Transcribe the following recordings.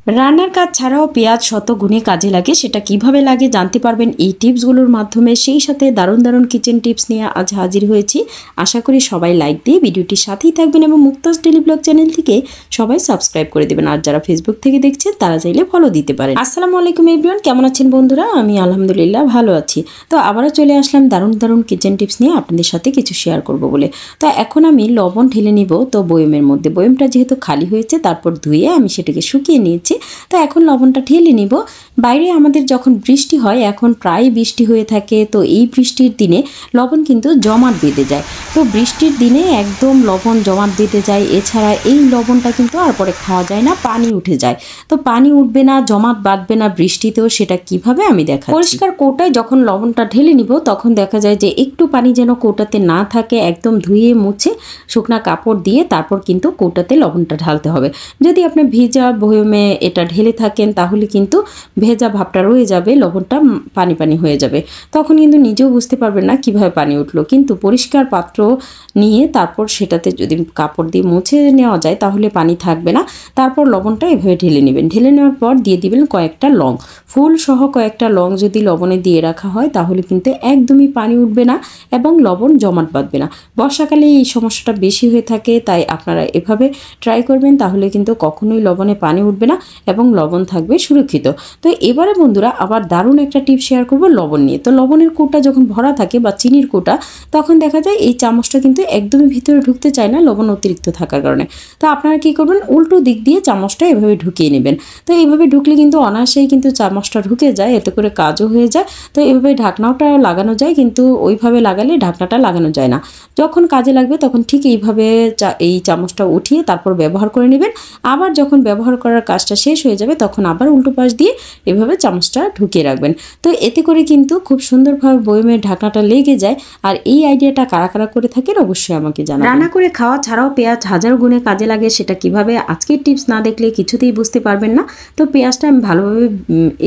রান্নার কাজ ছাড়াও পেঁয়াজ শত গুণে কাজে লাগে, সেটা কিভাবে লাগে জানতে পারবেন এই টিপসগুলোর মাধ্যমে। সেই সাথে দারুণ দারুণ কিচেন টিপস নিয়ে আজ হাজির হয়েছি। আশা করি সবাই লাইক দিয়ে ভিডিওটির সাথেই থাকবেন এবং মুক্তাজ ডেইলি ব্লগ চ্যানেল থেকে সবাই সাবস্ক্রাইব করে দেবেন। আর যারা ফেসবুক থেকে দেখছেন তারা চাইলে ফলো দিতে পারেন। আসসালামু আলাইকুম এভরিওয়ান, কেমন আছেন বন্ধুরা? আমি আলহামদুলিল্লাহ ভালো আছি। তো আবারও চলে আসলাম দারুণ দারুণ কিচেন টিপস নিয়ে আপনাদের সাথে কিছু শেয়ার করব বলে। তো এখন আমি লবণ ঢেলে নিব। তো বয়মের মধ্যে, বয়মটা যেহেতু খালি হয়েছে তারপর ধুয়ে আমি সেটাকে শুকিয়ে নিয়েছি। তো এখন লবণটা ঢেলে নিব। বাইরে আমাদের যখন বৃষ্টি হয়, এখন প্রায় বৃষ্টি হয়ে থাকে, তো এই বৃষ্টির দিনে লবণ কিন্তু জমাট বেঁধে যায়। তো বৃষ্টির দিনে একদম লবণ জমাট বেঁধে যায়। এছাড়া এই লবণটা কিন্তু আর পরে খাওয়া যায় না, পানি উঠে যায়। তো পানি উঠবে না, জমাট বাঁধবে না বৃষ্টিতেও, সেটা কিভাবে আমি দেখাচ্ছি। পরিষ্কার কৌটায় যখন লবণটা ঢেলে নিব তখন দেখা যায় যে একটু পানি যেন কৌটাতে না থাকে, একদম ধুয়ে মুছে শুকনা কাপড় দিয়ে তারপর কিন্তু কৌটাতে লবণটা ঢালতে হবে। যদি আপনি ভিজা বয়মে এটা ঢেলে থাকেন তাহলে কিন্তু ভেজা ভাবটা রয়ে যাবে, লবণটা পানি পানি হয়ে যাবে, তখন কিন্তু নিজেও বুঝতে পারবেন না কিভাবে পানি উঠলো। কিন্তু পরিষ্কার পাত্র নিয়ে তারপর সেটাতে যদি কাপড় দিয়ে মুছে নেওয়া যায় তাহলে পানি থাকবে না। তারপর লবণটা এভাবে ঢেলে নেবেন। ঢেলে নেওয়ার পর দিয়ে দিবেন কয়েকটা লং, ফুল সহ কয়েকটা লং যদি লবণে দিয়ে রাখা হয় তাহলে কিন্তু একদমই পানি উঠবে না এবং লবণ জমাট বাঁধবে না। বর্ষাকালে এই সমস্যাটা বেশি হয়ে থাকে, তাই আপনারা এভাবে ট্রাই করবেন, তাহলে কিন্তু কখনোই লবণে পানি উঠবে না এবং লবণ থাকবে সুরক্ষিত। তো এবারে বন্ধুরা আবার দারুণ একটা টিপ শেয়ার করব লবণ নিয়ে। তো লবণের কৌটা যখন ভরা থাকে বা চিনির কৌটা, তখন দেখা যায় এই চামচটা কিন্তু একদমই ভিতরে ঢুকতে চায় না লবণ অতিরিক্ত থাকার কারণে। তো আপনারা কি করবেন, উল্টো দিক দিয়ে চামচটা এভাবে ঢুকিয়ে নেবেন। তো এইভাবে ঢুকলে কিন্তু অনায়াসেই কিন্তু চামচটা ঢুকে যায়, এতে করে কাজও হয়ে যায়। তো এইভাবে ঢাকনাটা লাগানো যায়, কিন্তু ওইভাবে লাগালে ঢাকনাটা লাগানো যায় না। যখন কাজে লাগবে তখন ঠিক এইভাবে এই চামচটা উঠিয়ে তারপর ব্যবহার করে নেবেন। আবার যখন ব্যবহার করার কাজটা শেষ হয়ে যাবে তখন আবার উল্টো পাশ দিয়ে এভাবে চামচটা ঢুকিয়ে রাখবেন। তো এতে করে কিন্তু খুব সুন্দরভাবে বয়মের ঢাকনাটা লেগে যায়। আর এই আইডিয়াটা কারা কারা করে থাকেন অবশ্যই আমাকে জানাবেন। রান্না করে খাওয়া ছাড়াও পেঁয়াজ হাজার গুণে কাজে লাগে, সেটা কিভাবে আজকের টিপস না দেখলে কিছুতেই বুঝতে পারবেন না। তো পেঁয়াজটা আমি ভালোভাবে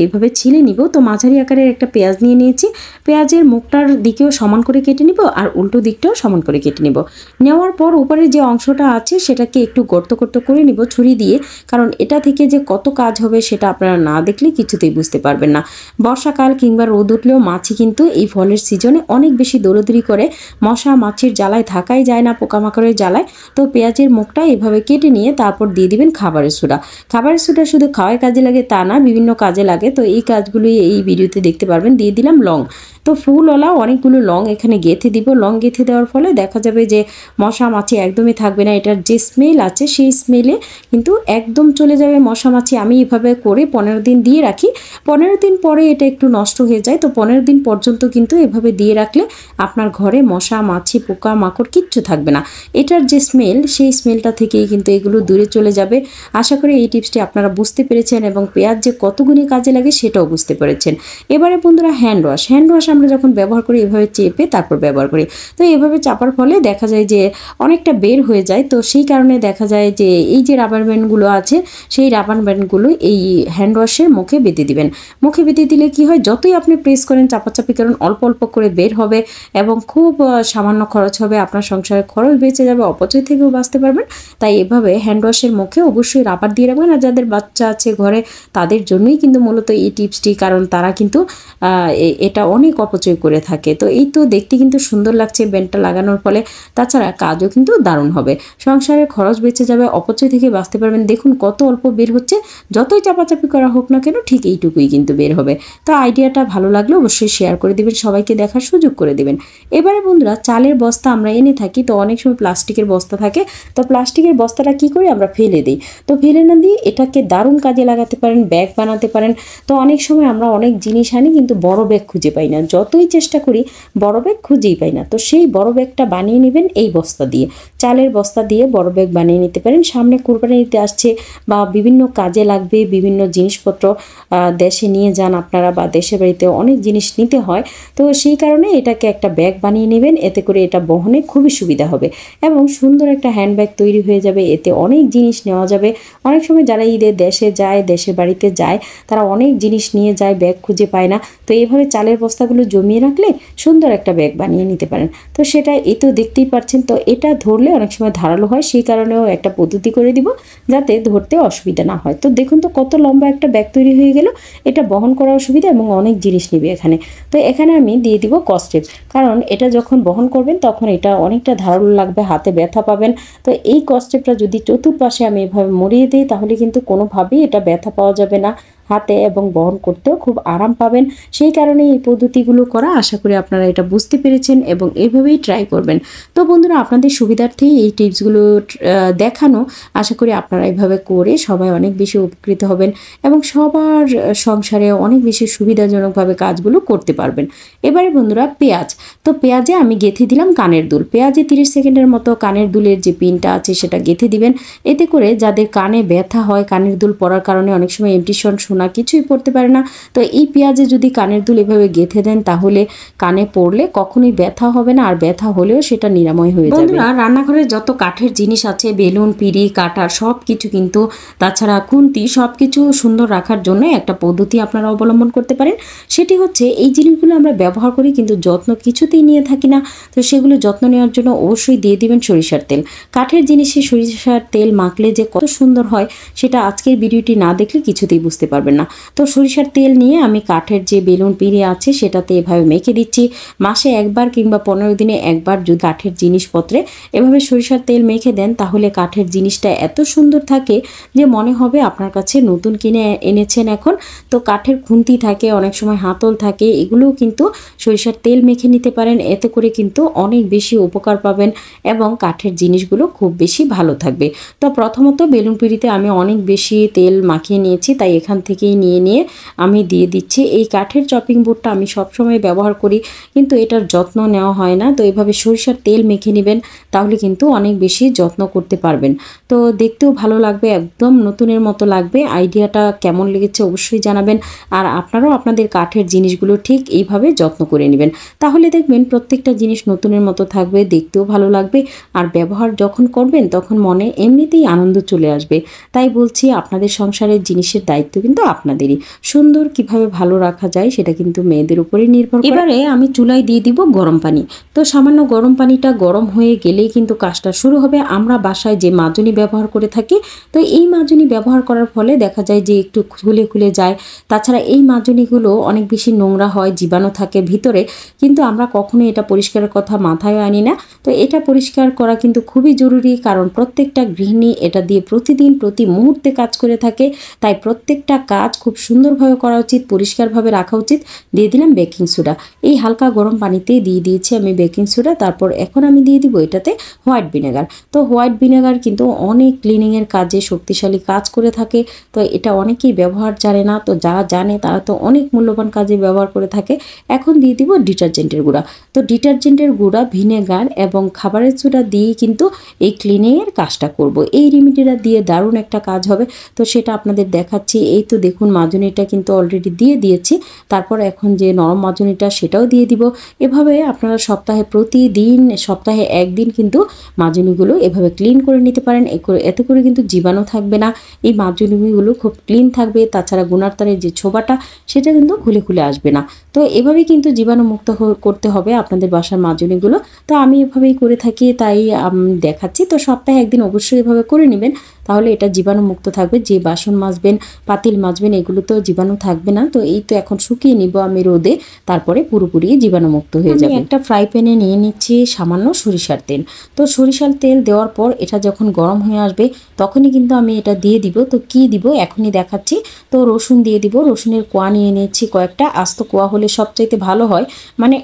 এইভাবে ছিলে নিব। তো মাঝারি আকারের একটা পেঁয়াজ নিয়ে নিয়েছি। পেঁয়াজের মুখটার দিকেও সমান করে কেটে নিব আর উল্টো দিকটাও সমান করে কেটে নিব। নেওয়ার পর উপরের যে অংশটা আছে সেটাকে একটু গর্ত গর্ত করে নিব ছুরি দিয়ে, কারণ এটা থেকে যে কত কাজ হবে সেটা আপনারা না দেখলে কিছুতেই বুঝতে পারবেন না। বর্ষাকাল কিংবা রোদ উঠলেও মাছি কিন্তু এই ফলের সিজনে অনেক বেশি দৌড়াদৌড়ি করে, মশা মাছির জ্বালায় থাকাই যায় না, পোকামাকড়ের জ্বালায়। তো পেঁয়াজের মুখটা এভাবে কেটে নিয়ে তারপর দিয়ে দিবেন খাবারের সোডা। খাবারের সোডা শুধু খাওয়ায় কাজে লাগে তা না, বিভিন্ন কাজে লাগে। তো এই কাজগুলোই এই ভিডিওতে দেখতে পারবেন। দিয়ে দিলাম লং। তো ফুলওয়ালা অনেকগুলো লং এখানে গেঁথে দিব। লং গেঁথে দেওয়ার ফলে দেখা যাবে যে মশা মাছি একদমই থাকবে না। এটার যে স্মেল আছে সেই স্মেলে কিন্তু একদম চলে যাবে মশা মাছি। আমি এভাবে করে 15 দিন দিয়ে রাখি। 15 দিন পরে এটা একটু নষ্ট হয়ে যায়। তো 15 দিন পর্যন্ত কিন্তু এভাবে দিয়ে রাখলে আপনার ঘরে মশা মাছি পোকা মাকড় কিচ্ছু থাকবে না। এটার যে স্মেল সেই স্মেলটা থেকেই কিন্তু এগুলো দূরে চলে যাবে। আশা করি এই টিপসটি আপনারা বুঝতে পেরেছেন এবং পেঁয়াজ যে কতগুলি কাজে লাগে সেটাও বুঝতে পেরেছেন। এবারে বন্ধুরা হ্যান্ড ওয়াশ আমরা যখন ব্যবহার করি এভাবে চেপে তারপর ব্যবহার করি। তো এভাবে চাপার ফলে দেখা যায় যে অনেকটা বের হয়ে যায়। তো সেই কারণে দেখা যায় যে এই যে রাবার ব্যান্ডগুলো আছে সেই রাবার ব্যান্ডগুলো এই হ্যান্ড ওয়াশের মুখে বেঁধে দিবেন। মুখে বেঁধে দিলে কি হয়, যতই আপনি প্রেস করেন চাপাচাপি করেন অল্প অল্প করে বের হবে এবং খুব সামান্য খরচ হবে, আপনার সংসারে খরচ বেঁচে যাবে, অপচয় থেকেও বাঁচতে পারবেন। তাই এভাবে হ্যান্ড ওয়াশের মুখে অবশ্যই রাবার দিয়ে রাখবেন। আর যাদের বাচ্চা আছে ঘরে তাদের জন্যই কিন্তু মূলত এই টিপসটি, কারণ তারা কিন্তু এটা অনেক অপচয় করে থাকে। তো এই তো দেখতে কিন্তু সুন্দর লাগছে ব্যান্ডটা লাগানোর ফলে, তাছাড়া কাজও কিন্তু দারুণ হবে, সংসারের খরচ বেঁচে যাবে, অপচয় থেকে বাঁচতে পারবেন। দেখুন কত অল্প বের হচ্ছে, যতই চাপাচাপি করা হোক না কেন ঠিক এইটুকুই কিন্তু বের হবে। তো আইডিয়াটা ভালো লাগলে অবশ্যই শেয়ার করে দিবেন, সবাইকে দেখার সুযোগ করে দিবেন। এবারে বন্ধুরা চালের বস্তা আমরা এনে থাকি, তো অনেক সময় প্লাস্টিকের বস্তা থাকে। তো প্লাস্টিকের বস্তাটা কি করি আমরা ফেলে দিই। তো ফেলে না দিয়ে এটাকে দারুণ কাজে লাগাতে পারেন, ব্যাগ বানাতে পারেন। তো অনেক সময় আমরা অনেক জিনিস আনি কিন্তু বড় ব্যাগ খুঁজে পাই না, যতই চেষ্টা করি বড় ব্যাগ খুঁজেই পাই না। তো সেই বড় ব্যাগটা বানিয়ে নেবেন এই বস্তা দিয়ে, চালের বস্তা দিয়ে বড় ব্যাগ বানিয়ে নিতে পারেন। সামনে কুরবানি দিতে আসছে বা বিভিন্ন কাজে লাগবে, বিভিন্ন জিনিসপত্র দেশে নিয়ে যান আপনারা বা দেশের বাড়িতে অনেক জিনিস নিতে হয়। তো সেই কারণে এটাকে একটা ব্যাগ বানিয়ে নেবেন, এতে করে এটা বহনে খুবই সুবিধা হবে এবং সুন্দর একটা হ্যান্ডব্যাগ তৈরি হয়ে যাবে। এতে অনেক জিনিস নেওয়া যাবে। অনেক সময় যারা ঈদে দেশে যায়, দেশের বাড়িতে যায়, তারা অনেক জিনিস নিয়ে যায়, ব্যাগ খুঁজে পায় না। তো এইভাবে চালের বস্তাগুলো জমিয়ে রাখলে সুন্দর একটা ব্যাগ বানিয়ে নিতে পারেন। তো সেটা এই তো দেখতেই পাচ্ছেন। তো এটা ধরলে অনেক সময় ধারালো হয়, সেই কারণেও একটা পদ্ধতি করে দিব যাতে ধরতে অসুবিধা না হয়। হয়। তো দেখুন তো কত লম্বা একটা ব্যাগ তৈরি হয়ে গেল। এটা বহন করার সুবিধা এবং অনেক জিনিস নেবে এখানে। তো এখানে আমি দিয়ে দিব কস্টেপ, কারণ এটা যখন বহন করবেন তখন এটা অনেকটা ধারালো লাগবে, হাতে ব্যথা পাবেন। তো এই কস্টেপটা যদি চতুর্পাশে আমি এভাবে মুড়িয়ে দিই তাহলে কিন্তু কোনোভাবেই এটা ব্যথা পাওয়া যাবে না হাতে, এবং বহন করতেও খুব আরাম পাবেন। সেই কারণে এই পদ্ধতিগুলো করা, আশা করি আপনারা এটা বুঝতে পেরেছেন এবং এইভাবেই ট্রাই করবেন। তো বন্ধুরা, আপনাদের সুবিধার্থেই এই টিপসগুলো দেখানো। আশা করি আপনারা এইভাবে করে সবাই অনেক বেশি উপকৃত হবেন এবং সবার সংসারে অনেক বেশি সুবিধাজনকভাবে কাজগুলো করতে পারবেন। এবারে বন্ধুরা, পেঁয়াজ। তো পেঁয়াজে আমি গেঁথে দিলাম কানের দুল। পেঁয়াজে 30 সেকেন্ডের মতো কানের দুলের যে পিনটা আছে সেটা গেঁথে দিবেন। এতে করে যাদের কানে ব্যথা হয়, কানের দুল পরার কারণে অনেক সময় এমটিশন শোনা কিছুই পড়তে পারে না, তো এই পেঁয়াজে যদি কানের দুল এভাবে গেঁথে দেন তাহলে কানে পড়লে কখনোই ব্যথা হবে না, আর ব্যথা হলেও সেটা নিরাময় হয়ে যাবে। বন্ধুরা, রান্নাঘরে যত কাঠের জিনিস আছে, বেলুন, পিঁড়ি, কাটার সব কিছু কিন্তু, তাছাড়া খুন্তি, সব কিছু সুন্দর রাখার জন্য একটা পদ্ধতি আপনারা অবলম্বন করতে পারেন। সেটি হচ্ছে, এই জিনিসগুলো আমরা ব্যবহার করি কিন্তু যত্ন কিছুতেই নিয়ে থাকি না। তো সেগুলো যত্ন নেওয়ার জন্য অবশ্যই দিয়ে দিবেন সরিষার তেল। কাঠের জিনিসে সরিষার তেল মাখলে যে কত সুন্দর হয় সেটা আজকের ভিডিওটি না দেখলে কিছুতেই বুঝতে পারবেন না। তো সরিষার তেল নিয়ে আমি কাঠের যে বেলুন, পিঁড়ি আছে সেটাতে এভাবে মেখে দিচ্ছি। মাসে একবার কিংবা 15 দিনে একবার যদি কাঠের জিনিসপত্রে এভাবে সরিষার তেল মেখে দেন তাহলে কাঠের জিনিসটা এত সুন্দর থাকে যে মনে হবে আপনার কাছে নতুন কিনে এনেছেন এখন। তো কাঠের খুন্তি থাকে, অনেক সময় হাতল থাকে, এগুলোও কিন্তু সরিষার তেল মেখে নিতে পারেন। এতে করে কিন্তু অনেক বেশি উপকার পাবেন এবং কাঠের জিনিসগুলো খুব বেশি ভালো থাকবে। তো প্রথমত বেলুন পিঁড়িতে আমি অনেক বেশি তেল মাখিয়ে নিয়েছি, তাই এখান থেকেই নিয়ে আমি দিয়ে দিচ্ছি। এই কাঠের চপিং বোর্ডটা আমি সবসময় ব্যবহার করি কিন্তু এটার যত্ন নেওয়া হয় না। তো এভাবে সরিষার তেল মেখে নেবেন, তাহলে কিন্তু অনেক বেশি যত্ন করতে পারবেন। তো দেখতেও ভালো লাগবে, একদম নতুনের মতো লাগবে। আইডিয়াটা কেমন লেগেছে অবশ্যই জানাবেন। আর আপনারাও আপনাদের কাঠের জিনিসগুলো ঠিক এইভাবে যত্ন করে নেবেন, তাহলে দেখবেন প্রত্যেকটা জিনিস নতুনের মতো থাকবে, দেখতেও ভালো লাগবে, আর ব্যবহার যখন করবেন তখন মনে এমনিতেই আনন্দ চলে আসবে। তাই বলছি, আপনাদের সংসারের জিনিসের দায়িত্ব কিন্তু আপনাদেরই। সুন্দর কিভাবে ভালো রাখা যায় সেটা কিন্তু মেয়েদের উপরেই নির্ভর করে। এবারে আমি চুলায় দিয়ে দিব গরম পানি। তো সামান্য গরম পানিটা গরম হয়ে গেলেই কিন্তু কাজটা শুরু হবে। আমরা বাসায় যে মাজনি ব্যবহার করে থাকি, তো এই মাজনি ব্যবহার করার ফলে দেখা যায় যে একটু খুলে খুলে যায়। তাছাড়া এই মাজনিগুলো অনেক বেশি নোংরা হয়, জীবাণু থাকে ভিতরে, কিন্তু আমরা কখনো এটা পরিষ্কারের কথা মাথায় আনি না। তো এটা পরিষ্কার করা কিন্তু খুবই জরুরি, কারণ প্রত্যেকটা গৃহিণী এটা দিয়ে প্রতিদিন প্রতি মুহূর্তে কাজ করে থাকে। তাই প্রত্যেকটা কাজ খুব সুন্দরভাবে করা উচিত, পরিষ্কারভাবে রাখা উচিত। দিয়ে দিলাম বেকিং সোডা। এই হালকা গরম পানিতেই দিয়ে দিয়েছি আমি বেকিং সোডা। তারপর এখন আমি দিয়ে দিব এটাতে হোয়াইট ভিনেগার। তো হোয়াইট ভিনেগার কিন্তু অনেক ক্লিনিংয়ের কাজে শক্তিশালী কাজ করে থাকে। তো এটা অনেকেই ব্যবহার জানে না, তো যারা জানে তারা তো অনেক মূল্যবান কাজে ব্যবহার করে থাকে। এখন দিয়ে দিব ডিটারজেন্টের গুঁড়া। তো ডিটারজেন্টের গুঁড়া, ভিনেগার এবং খাবারের সোডা দিয়ে কিন্তু এই ক্লিনিংয়ের কাজটা করব। এই রেমিডিটা দিয়ে দারুণ একটা কাজ হবে। তো সেটা আপনাদের দেখাচ্ছি। এই তো দেখুন, মাজনিটা কিন্তু অলরেডি দিয়ে দিয়েছি। তারপর এখন যে নরম মাজনিটা সেটাও দিয়ে দিব। এভাবে আপনারা সপ্তাহে একদিন কিন্তু মাজনিগুলো এভাবে ক্লিন করে নিতে পারেন। এতে করে কিন্তু জীবাণু থাকবে না, এই মাজনিগুলো খুব ক্লিন থাকবে। তাছাড়া গুণার্তারের যে ছোবাটা সেটা কিন্তু খুলে খুলে আসবে না। তো এভাবেই কিন্তু জীবাণুমুক্ত করতে হবে আপনাদের বাসার মাজনিগুলো। তো আমি এভাবেই করে থাকি, তাই দেখাচ্ছি। তো সপ্তাহে একদিন অবশ্যই এভাবে করে নেবেন, তাহলে এটা জীবাণুমুক্ত থাকবে। যে বাসন মাজবেন, পাতিল মাজবেন, এগুলো তো জীবাণু থাকবে না। তো এই তো এখন শুকিয়ে নিব আমি রোদে, তারপরে পুরোপুরি জীবাণুমুক্ত হয়ে যাবে। একটা ফ্রাই প্যানে নিয়ে নিচ্ছি সামান্য সরিষার তেল। তো সরিষার তেল দেওয়ার পর এটা যখন গরম হয়ে আসবে তখনই কিন্তু আমি এটা দিয়ে দিব। তো কি দিব এখনই দেখাচ্ছি। তো রসুন দিয়ে দিব। রসুনের কোয়া নিয়ে নিচ্ছি কয়েকটা। আস্ত কোয়া হলে সবচাইতে ভালো হয়, মানে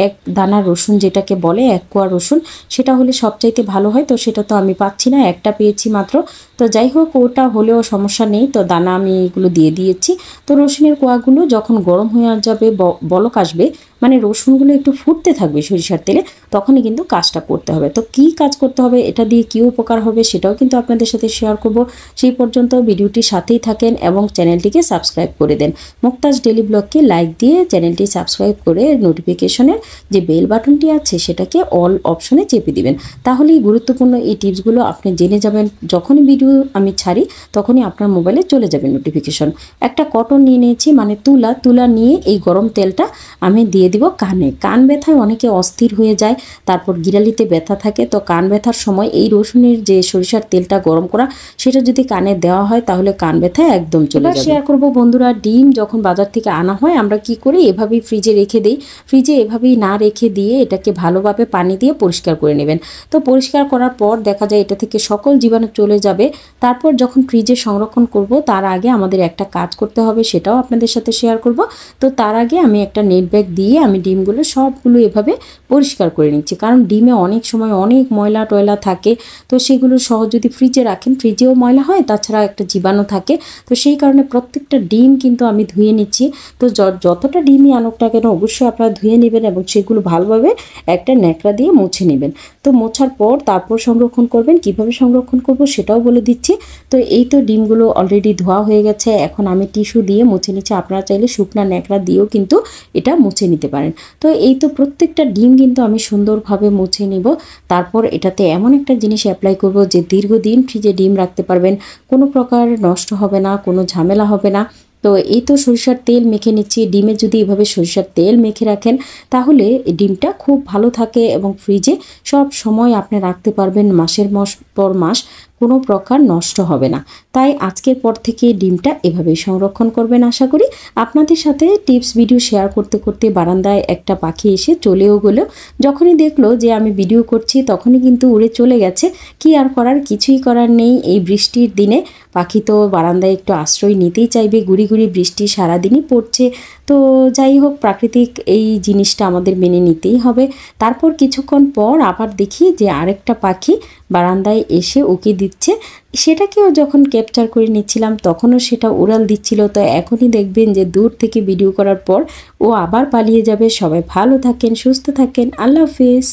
এক দানা রসুন যেটাকে বলে, এক কোয়া রসুন, সেটা হলে সবচাইতে ভালো হয়। তো সেটা তো আমি পাচ্ছি না, একটা পেয়েছি মাত্র। তো যাই হোক, ওটা হলেও সমস্যা নেই। তো দানা আমি এগুলো দিয়ে দিয়েছি। তো রসুনের কোয়াগুলো যখন গরম হয়ে যাবে, বলক আসবে, মানে রসুনগুলো একটু ফুটতে থাকবে সরিষার তেলে, তখনই কিন্তু কাজটা করতে হবে। তো কি কাজ করতে হবে, এটা দিয়ে কী উপকার হবে সেটাও কিন্তু আপনাদের সাথে শেয়ার করব। সেই পর্যন্ত ভিডিওটির সাথেই থাকেন এবং চ্যানেলটিকে সাবস্ক্রাইব করে দেন। মুক্তাজ ডেইলি ব্লগকে লাইক দিয়ে চ্যানেলটি সাবস্ক্রাইব করে নোটিফিকেশনের যে বেল বাটনটি আছে সেটাকে অল অপশনে চেপে দিবেন। তাহলেই গুরুত্বপূর্ণ এই টিপসগুলো আপনি জেনে যাবেন। যখনই ভিডিও ভিডিও আমি ছাড়ি তখনই আপনার মোবাইলে চলে যাবে নোটিফিকেশন। একটা কটন নিয়ে নিয়েছি, মানে তুলা নিয়ে এই গরম তেলটা আমি দিয়ে দিব কানে। কান ব্যথায় অনেকে অস্থির হয়ে যায়, তারপর গিরালিতে ব্যথা থাকে, তো কান ব্যথার সময় এই রসুনের যে সরিষার তেলটা গরম করা সেটা যদি কানে দেওয়া হয় তাহলে কান ব্যথা একদম চলে যাবে। শেয়ার করব বন্ধুরা, ডিম যখন বাজার থেকে আনা হয় আমরা কি করি, এভাবেই ফ্রিজে রেখে দিই। ফ্রিজে এভাবেই না রেখে দিয়ে এটাকে ভালোভাবে পানি দিয়ে পরিষ্কার করে নেবেন। তো পরিষ্কার করার পর দেখা যায় এটা থেকে সকল জীবাণু চলে যাবে। তারপর যখন ফ্রিজে সংরক্ষণ করব তার আগে আমাদের একটা কাজ করতে হবে, সেটাও আপনাদের সাথে শেয়ার করব। তো তার আগে আমি একটা নেট ব্যাগ দিয়ে আমি ডিমগুলো সবগুলো এভাবে পরিষ্কার করে নিচ্ছি, কারণ ডিমে অনেক সময় অনেক ময়লা টয়লা থাকে, তো সেগুলো সহ যদি ফ্রিজে রাখেন ফ্রিজেও ময়লা হয়, তাছাড়া একটা জীবাণু থাকে। তো সেই কারণে প্রত্যেকটা ডিম কিন্তু আমি ধুয়ে নিচ্ছি। তো যতটা ডিমই আনুক না কেন অবশ্যই আপনারা ধুয়ে নেবেন এবং সেগুলো ভালোভাবে একটা ন্যাকড়া দিয়ে মুছে নেবেন। তো মোছার পর তারপর সংরক্ষণ করবেন। কিভাবে সংরক্ষণ করব সেটাও বলে দিচ্ছি। তো এই তো ডিমগুলো অলরেডি ধোয়া হয়ে গেছে, এখন আমি টিস্যু দিয়ে মুছে নিচ্ছি। আপনারা চাইলে শুকনা ন্যাকড়া দিয়েও কিন্তু এটা মুছে নিতে পারেন। তো এই তো প্রত্যেকটা ডিম কিন্তু আমি সুন্দরভাবে মুছে নিব। তারপর এটাতে এমন একটা জিনিস অ্যাপ্লাই করব যে দীর্ঘদিন ফ্রিজে ডিম রাখতে পারবেন, কোনো প্রকার নষ্ট হবে না, কোনো ঝামেলা হবে না। তো এই তো সরিষার তেল মেখে নিচ্ছি। ডিমে যদি এভাবে সরিষার তেল মেখে রাখেন তাহলে ডিমটা খুব ভালো থাকে এবং ফ্রিজে সব সময় আপনি রাখতে পারবেন, মাসের পর মাস কোনো প্রকার নষ্ট হবে না। তাই আজকের পর থেকে ডিমটা এভাবেই সংরক্ষণ করবেন। আশা করি আপনাদের সাথে টিপস ভিডিও শেয়ার করতে করতে বারান্দায় একটা পাখি এসে চলেও গেল। যখনই দেখলো যে আমি ভিডিও করছি তখনই কিন্তু উড়ে চলে গেছে। কি আর করার, কিছুই করার নেই। এই বৃষ্টির দিনে পাখি তো বারান্দায় একটু আশ্রয় নিতেই চাইবে, গুড়ি গুড়ি বৃষ্টি সারাদিনই পড়ছে। তো যাই হোক, প্রাকৃতিক এই জিনিসটা আমাদের মেনে নিতেই হবে। তারপর কিছুক্ষণ পর আবার দেখি যে আরেকটা পাখি বারান্দায় এসে উকি দিচ্ছে। সেটাকেও যখন ক্যাপচার করে নিচ্ছিলাম তখনও সেটা উড়াল দিচ্ছিল। তো এখনই দেখবেন যে দূর থেকে ভিডিও করার পর ও আবার পালিয়ে যাবে। সবাই ভালো থাকেন, সুস্থ থাকেন, আল্লাহ হাফেজ।